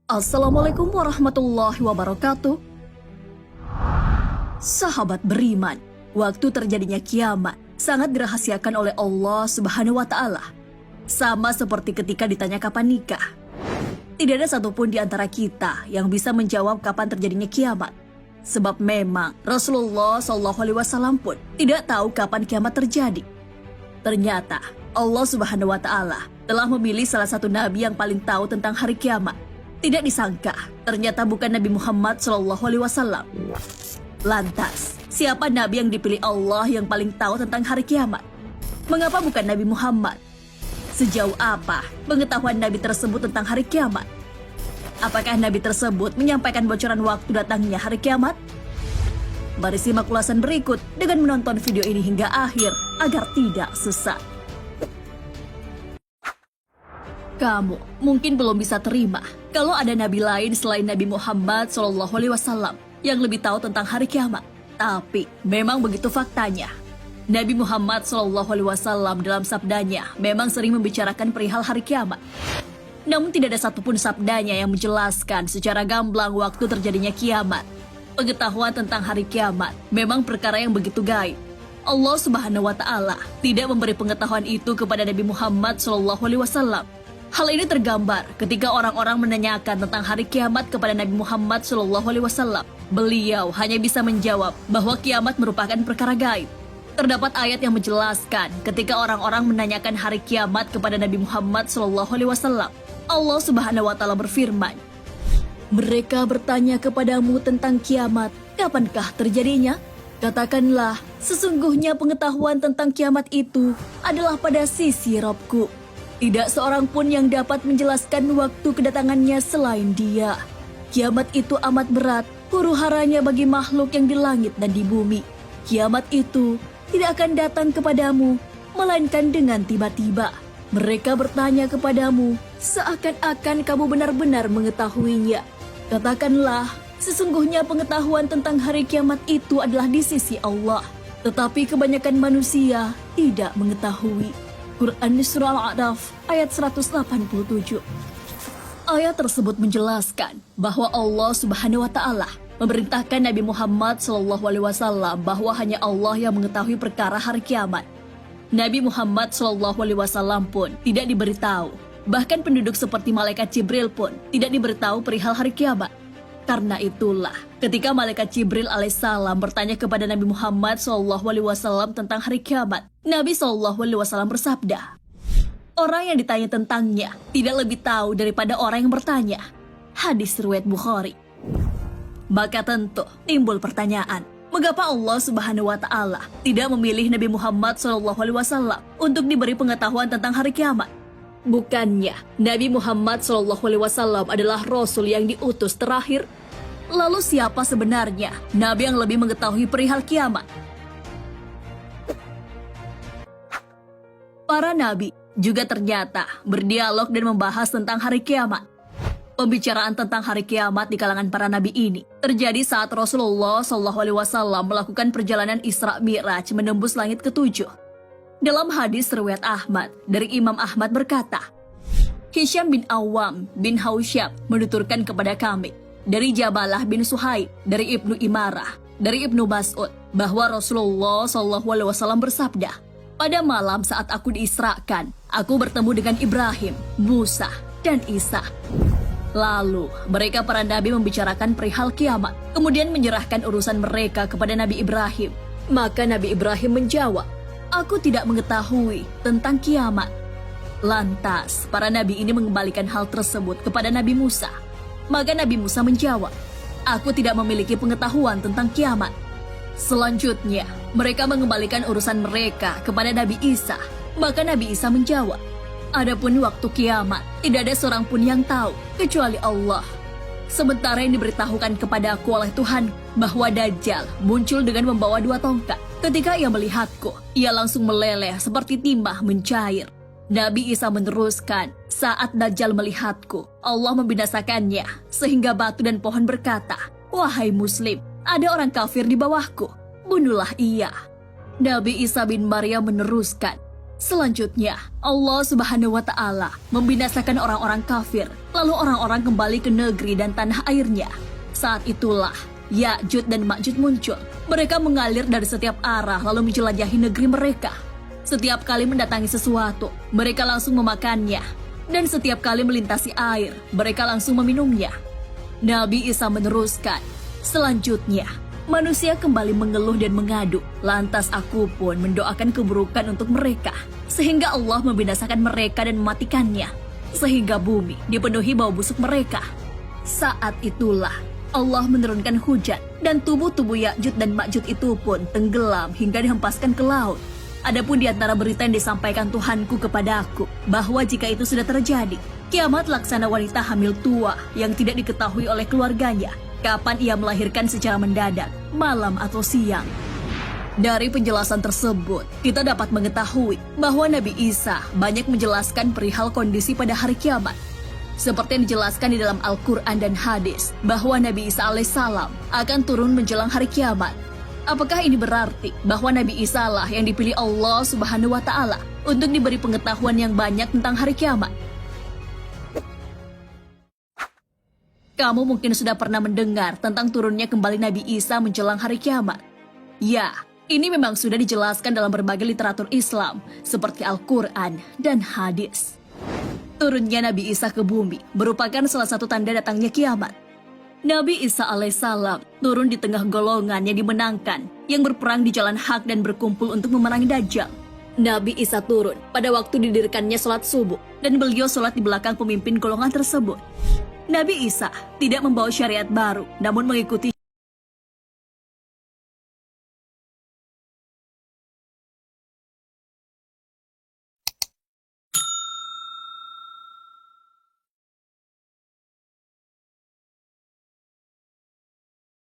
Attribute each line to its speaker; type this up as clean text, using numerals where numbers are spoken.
Speaker 1: Assalamualaikum warahmatullahi wabarakatuh. Sahabat beriman, waktu terjadinya kiamat sangat dirahasiakan oleh Allah Subhanahu wa Ta'ala. Sama seperti ketika ditanya kapan nikah. Tidak ada satupun di antara kita yang bisa menjawab kapan terjadinya kiamat. Sebab memang Rasulullah SAW pun tidak tahu kapan kiamat terjadi. Ternyata Allah Subhanahu wa Ta'ala telah memilih salah satu nabi yang paling tahu tentang hari kiamat. Tidak disangka, ternyata bukan Nabi Muhammad SAW. Lantas, siapa nabi yang dipilih Allah yang paling tahu tentang hari kiamat? Mengapa bukan Nabi Muhammad? Sejauh apa pengetahuan nabi tersebut tentang hari kiamat? Apakah nabi tersebut menyampaikan bocoran waktu datangnya hari kiamat? Mari simak ulasan berikut dengan menonton video ini hingga akhir agar tidak sesat. Kamu mungkin belum bisa terima kalau ada nabi lain selain Nabi Muhammad SAW yang lebih tahu tentang hari kiamat. Tapi memang begitu faktanya. Nabi Muhammad SAW dalam sabdanya memang sering membicarakan perihal hari kiamat. Namun tidak ada satupun sabdanya yang menjelaskan secara gamblang waktu terjadinya kiamat. Pengetahuan tentang hari kiamat memang perkara yang begitu gaib. Allah Subhanahu wa Ta'ala tidak memberi pengetahuan itu kepada Nabi Muhammad SAW. Hal ini tergambar ketika orang-orang menanyakan tentang hari kiamat kepada Nabi Muhammad SAW. Beliau hanya bisa menjawab bahwa kiamat merupakan perkara gaib. Terdapat ayat yang menjelaskan ketika orang-orang menanyakan hari kiamat kepada Nabi Muhammad SAW. Allah Subhanahu wa Ta'ala berfirman, "Mereka bertanya kepadamu tentang kiamat, kapankah terjadinya? Katakanlah, sesungguhnya pengetahuan tentang kiamat itu adalah pada sisi Rabbku. Tidak seorang pun yang dapat menjelaskan waktu kedatangannya selain Dia. Kiamat itu amat berat, huru-haranya bagi makhluk yang di langit dan di bumi. Kiamat itu tidak akan datang kepadamu, melainkan dengan tiba-tiba. Mereka bertanya kepadamu, seakan-akan kamu benar-benar mengetahuinya. Katakanlah, sesungguhnya pengetahuan tentang hari kiamat itu adalah di sisi Allah. Tetapi kebanyakan manusia tidak mengetahui." Quran Surah Al-A'raf ayat 187. Ayat tersebut menjelaskan bahwa Allah Subhanahu wa Ta'ala memerintahkan Nabi Muhammad SAW bahwa hanya Allah yang mengetahui perkara hari kiamat. Nabi Muhammad SAW pun tidak diberitahu. Bahkan penduduk seperti malaikat Jibril pun tidak diberitahu perihal hari kiamat. Karena itulah, ketika malaikat Jibril alaihissalam bertanya kepada Nabi Muhammad SAW tentang hari kiamat, Nabi SAW bersabda, "Orang yang ditanya tentangnya tidak lebih tahu daripada orang yang bertanya." Hadis riwayat Bukhari. Maka tentu timbul pertanyaan, mengapa Allah Subhanahu wa Ta'ala tidak memilih Nabi Muhammad SAW untuk diberi pengetahuan tentang hari kiamat? Bukannya Nabi Muhammad SAW adalah Rasul yang diutus terakhir? Lalu siapa sebenarnya Nabi yang lebih mengetahui perihal kiamat? Para Nabi juga ternyata berdialog dan membahas tentang hari kiamat. Pembicaraan tentang hari kiamat di kalangan para Nabi ini terjadi saat Rasulullah SAW melakukan perjalanan Isra Mi'raj menembus langit ketujuh. Dalam hadis riwayat Ahmad, dari Imam Ahmad berkata, Hisham bin Awam bin Hausyab menuturkan kepada kami, dari Jabalah bin Suhaib, dari Ibnu Imarah, dari Ibnu Mas'ud, bahwa Rasulullah SAW bersabda, "Pada malam saat aku diisrakan, aku bertemu dengan Ibrahim, Musa, dan Isa." Lalu, mereka para nabi membicarakan perihal kiamat, kemudian menyerahkan urusan mereka kepada Nabi Ibrahim. Maka Nabi Ibrahim menjawab, "Aku tidak mengetahui tentang kiamat." Lantas, para nabi ini mengembalikan hal tersebut kepada Nabi Musa. Maka Nabi Musa menjawab, "Aku tidak memiliki pengetahuan tentang kiamat." Selanjutnya, mereka mengembalikan urusan mereka kepada Nabi Isa. Maka Nabi Isa menjawab, "Adapun waktu kiamat, tidak ada seorang pun yang tahu, kecuali Allah. Sementara yang diberitahukan kepadaku oleh Tuhan, bahwa Dajjal muncul dengan membawa 2 tongkat. Ketika ia melihatku, ia langsung meleleh seperti timah mencair." Nabi Isa meneruskan, "Saat Dajjal melihatku, Allah membinasakannya, sehingga batu dan pohon berkata, 'Wahai Muslim, ada orang kafir di bawahku, bunuhlah ia.'" Nabi Isa bin Maryam meneruskan, Selanjutnya, Allah Subhanahu wa Ta'ala membinasakan orang-orang kafir, lalu orang-orang kembali ke negeri dan tanah airnya. Saat itulah Ya'juj dan Ma'juj muncul. Mereka mengalir dari setiap arah lalu menjelajahi negeri mereka. Setiap kali mendatangi sesuatu, mereka langsung memakannya. Dan setiap kali melintasi air, mereka langsung meminumnya. Nabi Isa meneruskan, selanjutnya, manusia kembali mengeluh dan mengadu. Lantas aku pun mendoakan keburukan untuk mereka, sehingga Allah membinasakan mereka dan mematikannya. Sehingga bumi dipenuhi bau busuk mereka. Saat itulah Allah menurunkan hujan, dan tubuh-tubuh Ya'juj dan Ma'juj itu pun tenggelam hingga dihempaskan ke laut. Adapun di antara berita yang disampaikan Tuhanku kepadaku, bahwa jika itu sudah terjadi, kiamat laksana wanita hamil tua yang tidak diketahui oleh keluarganya, kapan ia melahirkan secara mendadak, malam atau siang. Dari penjelasan tersebut, kita dapat mengetahui bahwa Nabi Isa banyak menjelaskan perihal kondisi pada hari kiamat. Seperti yang dijelaskan di dalam Al-Quran dan hadis, bahwa Nabi Isa alaihissalam akan turun menjelang hari kiamat. Apakah ini berarti bahwa Nabi Isa lah yang dipilih Allah Subhanahu wa Ta'ala untuk diberi pengetahuan yang banyak tentang hari kiamat? Kamu mungkin sudah pernah mendengar tentang turunnya kembali Nabi Isa menjelang hari kiamat. Ya, ini memang sudah dijelaskan dalam berbagai literatur Islam seperti Al-Quran dan hadis. Turunnya Nabi Isa ke bumi merupakan salah satu tanda datangnya kiamat. Nabi Isa alaihissalam turun di tengah golongan yang dimenangkan, yang berperang di jalan hak dan berkumpul untuk memerangi Dajjal. Nabi Isa turun pada waktu didirikannya sholat subuh, dan beliau sholat di belakang pemimpin golongan tersebut. Nabi Isa tidak membawa syariat baru, namun mengikuti